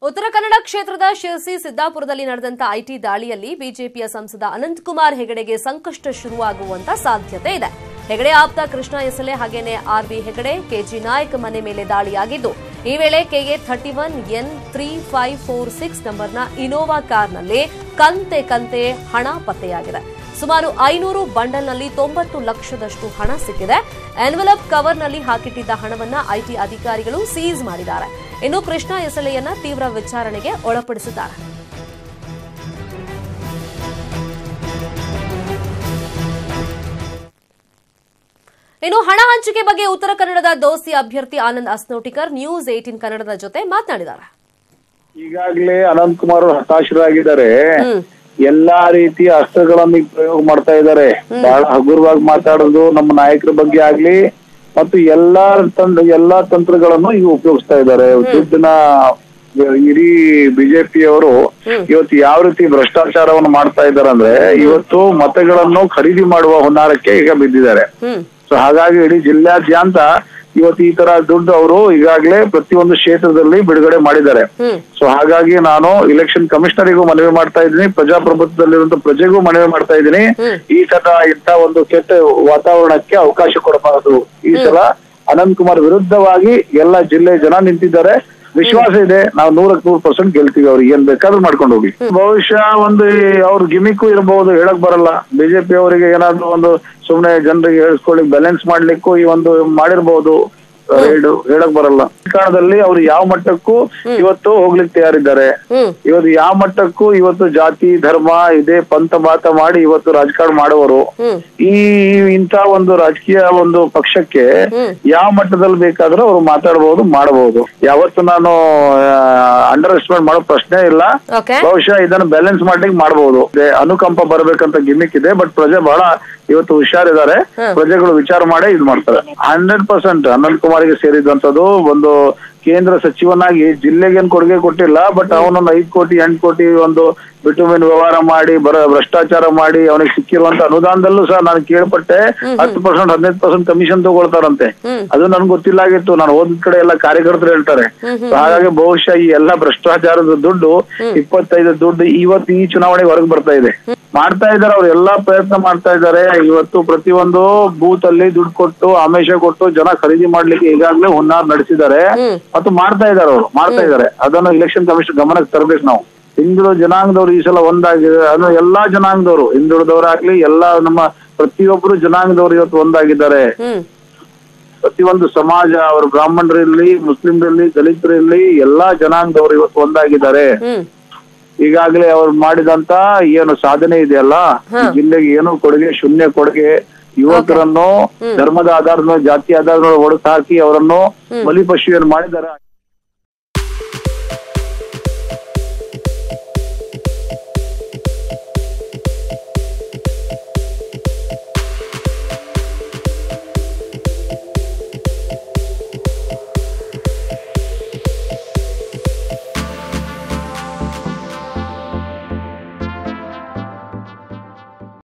ಉತ್ತರ ಕನ್ನಡ ಕ್ಷೇತ್ರದ ಶಿರಸಿ ಸಿದ್ದಾಪುರದಲ್ಲಿ ನಡೆದಂತ ಐಟಿ ದಾಳಿಯಲ್ಲಿ ಬಿಜೆಪಿಯ ಸಂಸದ ಅನಂತಕುಮಾರ್ ಹೆಗಡೆಗೆ ಸಂಕಷ್ಟ ಶುರುವಾಗುವಂತ ಸಾಧ್ಯತೆ ಇದೆ. ಹೆಗಡೆ ಆಪ್ತ ಕೃಷ್ಣ ಎಸಲೆ ಹಾಗೇನೆ ಆರ್ಬಿ ಹೆಗಡೆ, ಕೆಜಿ ನಾಯಕ್ ಮನೆ ಮೇಲೆ ದಾಳಿಯಾಗಿದ್ದು, ಈ ವೇಳೆ ಕೆಎ 31N3546 ನಂಬರ್ನ ಇನೋವಾ ಕಾರ್ನಲ್ಲಿ ಕಂತೆ ಹಣ ಪತ್ತೆಯಾಗಿದೆ. ಸುಮಾರು 500 ಬಂಡಲ್ನಲ್ಲಿ 90 ಲಕ್ಷದಷ್ಟು ಹಣ ಸಿಕ್ಕಿದೆ. ಎನ್ವೆಲಪ್ ಕವರ್ನಲ್ಲಿ ಹಾಕಿಟ್ಟಿದ್ದ ಹಣವನ್ನ ಐಟಿ ಅಧಿಕಾರಿಗಳು ಸೀಸ್ ಮಾಡಿದ್ದಾರೆ. ಇನ್ನು ಕೃಷ್ಣ ಎಸಳೆಯನ್ನ ತೀವ್ರ ವಿಚಾರಣೆಗೆ ಒಳಪಡಿಸಿದ್ದಾರೆ. ಇನ್ನು ಹಣ ಹಂಚಿಕೆ ಬಗ್ಗೆ ಉತ್ತರ ಕನ್ನಡದ ದೋಸ್ತಿ ಅಭ್ಯರ್ಥಿ ಆನಂದ್ ಅಸ್ನೋಟಿಕರ್ ನ್ಯೂಸ್ 18 ಕನ್ನಡದ ಜೊತೆ ಮಾತನಾಡಿದ್ದಾರೆ. ಈಗಾಗಲೇ ಅನಂತಕುಮಾರ್ ಹತಾಶರಾಗಿದ್ದಾರೆ. ಎಲ್ಲಾ ರೀತಿಯ ಅಸ್ತ್ರಗಳನ್ನು ಪ್ರಯೋಗ ಮಾಡ್ತಾ ಇದ್ದಾರೆ. ಬಹಳ ಹಗುರವಾಗಿ ಮಾತಾಡೋದು ನಮ್ಮ ನಾಯಕರ ಬಗ್ಗೆ ಆಗ್ಲಿ ಮತ್ತು ಎಲ್ಲಾ ತಂತ್ರಗಳನ್ನು ಈಗ ಉಪಯೋಗಿಸ್ತಾ ಇದ್ದಾರೆ. ದುಡ್ಡಿನ ಇಡೀ ಬಿಜೆಪಿಯವರು ಇವತ್ತು ಯಾವ ರೀತಿ ಭ್ರಷ್ಟಾಚಾರವನ್ನು ಮಾಡ್ತಾ ಇದ್ದಾರೆ ಅಂದ್ರೆ ಇವತ್ತು ಮತಗಳನ್ನು ಖರೀದಿ ಮಾಡುವ ಹುನ್ನಾರಕ್ಕೆ ಈಗ ಬಿದ್ದಿದ್ದಾರೆ. ಸೊ ಹಾಗಾಗಿ ಇಡೀ ಜಿಲ್ಲಾದ್ಯಂತ ಇವತ್ತು ಈ ತರ ದುಡ್ಡು ಅವರು ಈಗಾಗಲೇ ಪ್ರತಿಯೊಂದು ಕ್ಷೇತ್ರದಲ್ಲಿ ಬಿಡುಗಡೆ ಮಾಡಿದ್ದಾರೆ. ಸೊ ಹಾಗಾಗಿ ನಾನು ಇಲೆಕ್ಷನ್ ಕಮಿಷನರಿಗೂ ಮನವಿ ಮಾಡ್ತಾ ಇದ್ದೀನಿ, ಪ್ರಜಾಪ್ರಭುತ್ವದಲ್ಲಿರುವಂತ ಪ್ರಜೆಗೂ ಮನವಿ ಮಾಡ್ತಾ ಇದ್ದೀನಿ, ಈ ತರ ಇಂಥ ಒಂದು ಕೆಟ್ಟ ವಾತಾವರಣಕ್ಕೆ ಅವಕಾಶ ಕೊಡಬಾರದು. ಈ ಸಲ ಅನಂತಕುಮಾರ್ ವಿರುದ್ಧವಾಗಿ ಎಲ್ಲ ಜಿಲ್ಲೆ ಜನ ನಿಂತಿದ್ದಾರೆ. ವಿಶ್ವಾಸ ಇದೆ, ನಾವು 100% ಗೆಲ್ತೀವಿ. ಅವ್ರಿಗೆ ಏನ್ ಬೇಕಾದ್ರೂ ಮಾಡ್ಕೊಂಡು ಹೋಗಿ. ಬಹುಶಃ ಒಂದು ಅವ್ರ ಗಿಮಿಕ್ಕು ಇರಬಹುದು, ಹೇಳಕ್ ಬರಲ್ಲ. ಬಿಜೆಪಿ ಅವರಿಗೆ ಏನಾದ್ರು ಒಂದು ಸುಮ್ನೆ ಜನರಿಗೆ ಹೇಳ್ಸ್ಕೊಳ್ಳಿ ಬ್ಯಾಲೆನ್ಸ್ ಮಾಡ್ಲಿಕ್ಕೂ ಈ ಒಂದು ಮಾಡಿರ್ಬಹುದು, ಹೇಳಕ್ ಬರಲ್ಲ. ರಾಜಕಾರಣದಲ್ಲಿ ಅವ್ರು ಯಾವ ಮಟ್ಟಕ್ಕೂ ಇವತ್ತು ಹೋಗ್ಲಿಕ್ಕೆ ತಯಾರಿದ್ದಾರೆ. ಇವತ್ತು ಯಾವ ಮಟ್ಟಕ್ಕೂ ಇವತ್ತು ಜಾತಿ ಧರ್ಮ ಇದೇ ಪಂಥ ಮಾತ ಮಾಡಿ ಇವತ್ತು ರಾಜಕಾರಣ ಮಾಡುವರು. ಇಂಥ ಒಂದು ರಾಜಕೀಯ ಒಂದು ಪಕ್ಷಕ್ಕೆ ಯಾವ ಮಟ್ಟದಲ್ಲಿ ಬೇಕಾದ್ರೂ ಅವ್ರು ಮಾತಾಡಬಹುದು, ಮಾಡಬಹುದು. ಯಾವತ್ತು ನಾನು ಅಂಡರ್ ಎಸ್ಟಿಮೇಟ್ ಮಾಡೋ ಪ್ರಶ್ನೆ ಇಲ್ಲ. ಬಹುಶಃ ಇದನ್ನು ಬ್ಯಾಲೆನ್ಸ್ ಮಾಡ್ಲಿಕ್ಕೆ ಮಾಡಬಹುದು. ಅನುಕಂಪ ಬರ್ಬೇಕಂತ ಗಿಮಿಕ್ ಇದೆ. ಬಟ್ ಪ್ರಜೆ ಬಹಳ ಇವತ್ತು ಹುಷಾರಿದ್ದಾರೆ. ಪ್ರಜೆಗಳು ವಿಚಾರ ಮಾಡೇ ಇದು ಮಾಡ್ತಾರೆ. 100% ಅನಂತಕುಮಾರ್ಗೆ ಸೇರಿದಂತದ್ದು ಒಂದು ಕೇಂದ್ರ ಸಚಿವನಾಗಿ ಜಿಲ್ಲೆಗೇನು ಕೊಡುಗೆ ಕೊಟ್ಟಿಲ್ಲ. ಬಟ್ ಅವನೊಂದು 5 ಕೋಟಿ 8 ಕೋಟಿ ಒಂದು ಬಿಟುಮಿನ್ ವ್ಯವಹಾರ ಮಾಡಿ ಭ್ರಷ್ಟಾಚಾರ ಮಾಡಿ ಅವನಿಗೆ ಸಿಕ್ಕಿರುವಂತ ಅನುದಾನದಲ್ಲೂ ಸಹ ನಾನು ಕೇಳ್ಪಟ್ಟೆ 10% 15% ಕಮಿಷನ್ ತಗೊಳ್ತಾರಂತೆ. ಅದು ನನ್ಗೆ ಗೊತ್ತಿಲ್ಲಾಗಿತ್ತು. ನಾನು ಓದಿದ ಕಡೆ ಎಲ್ಲ ಕಾರ್ಯಕರ್ತರು ಹೇಳ್ತಾರೆ. ಹಾಗಾಗಿ ಬಹುಶಃ ಈ ಎಲ್ಲಾ ಭ್ರಷ್ಟಾಚಾರದ ದುಡ್ಡು 25 ದುಡ್ಡು ಇವತ್ತು ಈ ಚುನಾವಣೆಗೆ ಹೊರಗೆ ಬರ್ತಾ ಇದೆ. ಮಾಡ್ತಾ ಇದ್ದಾರೆ, ಅವ್ರು ಎಲ್ಲಾ ಪ್ರಯತ್ನ ಮಾಡ್ತಾ ಇದ್ದಾರೆ. ಇವತ್ತು ಪ್ರತಿಯೊಂದು ಬೂತ್ ಅಲ್ಲಿ ದುಡ್ಡು ಕೊಟ್ಟು ಆಮಿಷ ಕೊಟ್ಟು ಜನ ಖರೀದಿ ಮಾಡ್ಲಿಕ್ಕೆ ಈಗಾಗಲೇ ಹುನ್ನಾರ ನಡೆಸಿದ್ದಾರೆ ಮತ್ತು ಮಾಡ್ತಾ ಇದ್ದಾರೆ. ಅವ್ರು ಮಾಡ್ತಾ ಇದ್ದಾರೆ. ಅದನ್ನು ಇಲೆಕ್ಷನ್ ಕಮಿಷನ್ ಗಮನಕ್ಕೆ ತರಬೇಕು. ನಾವು ಹಿಂದುಳಿದ ಜನಾಂಗದವ್ರು ಈ ಸಲ ಒಂದಾಗಿದೆ. ಅದು ಎಲ್ಲಾ ಜನಾಂಗದವರು, ಹಿಂದುಳಿದವರಾಗ್ಲಿ ಎಲ್ಲಾ ನಮ್ಮ ಪ್ರತಿಯೊಬ್ಬರು ಜನಾಂಗದವರು ಇವತ್ತು ಒಂದಾಗಿದ್ದಾರೆ. ಪ್ರತಿಯೊಂದು ಸಮಾಜ, ಅವರು ಬ್ರಾಹ್ಮಣರಿರ್ಲಿ, ಮುಸ್ಲಿಂರಿರ್ಲಿ, ದಲಿತರಿರ್ಲಿ ಎಲ್ಲಾ ಜನಾಂಗದವರು ಇವತ್ತು ಒಂದಾಗಿದ್ದಾರೆ. ಈಗಾಗಲೇ ಅವ್ರು ಮಾಡಿದಂತ ಏನು ಸಾಧನೆ ಇದೆಯಲ್ಲ, ಜಿಲ್ಲೆಗೆ ಏನು ಕೊಡುಗೆ, ಶೂನ್ಯ ಕೊಡುಗೆ, ಯುವಕರನ್ನು ಧರ್ಮದ ಆಧಾರದ ಮೇಲೆ ಜಾತಿ ಆಧಾರದ ಮೇಲೆ ಹೊಡೆದು ಹಾಕಿ ಅವರನ್ನು ಬಲಿಪಶುವನ್ನು ಮಾಡಿದ್ದಾರೆ.